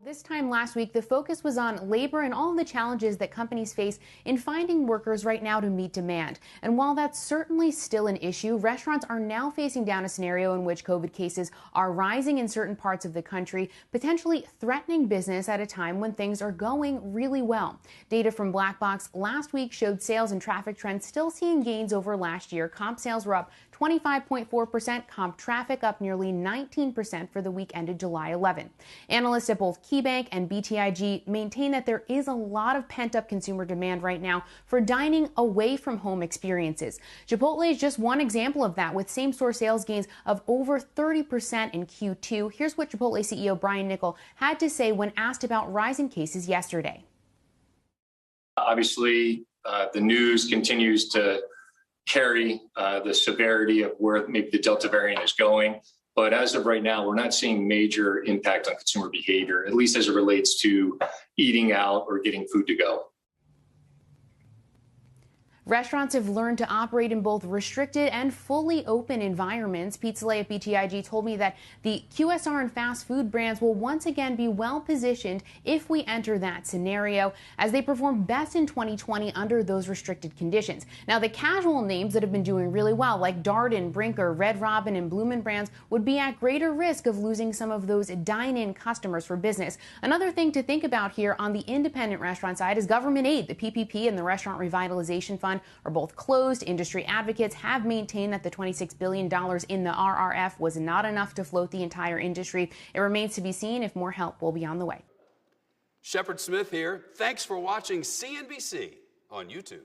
This time last week, the focus was on labor and all of the challenges that companies face in finding workers right now to meet demand. And while that's certainly still an issue, restaurants are now facing down a scenario in which COVID cases are rising in certain parts of the country, potentially threatening business at a time when things are going really well. Data from Black Box last week showed sales and traffic trends still seeing gains over last year. Comp sales were up 25.4%, comp traffic up nearly 19% for the week ended July 11. Analysts at both KeyBank and BTIG maintain that there is a lot of pent-up consumer demand right now for dining away from home experiences. Chipotle is just one example of that, with same-store sales gains of over 30% in Q2. Here's what Chipotle CEO Brian Niccol had to say when asked about rising cases yesterday. Obviously, the news continues to carry the severity of where maybe the Delta variant is going. But as of right now, we're not seeing major impact on consumer behavior, at least as it relates to eating out or getting food to go. Restaurants have learned to operate in both restricted and fully open environments. Pete Saleh at BTIG told me that the QSR and fast food brands will once again be well positioned if we enter that scenario, as they performed best in 2020 under those restricted conditions. Now, the casual names that have been doing really well, like Darden, Brinker, Red Robin, and Bloomin' Brands, would be at greater risk of losing some of those dine-in customers for business. Another thing to think about here on the independent restaurant side is government aid. The PPP and the Restaurant Revitalization Fund are both closed. Industry advocates have maintained that the $26 billion in the RRF was not enough to float the entire industry. It remains to be seen if more help will be on the way. Shepard Smith here. Thanks for watching CNBC on YouTube.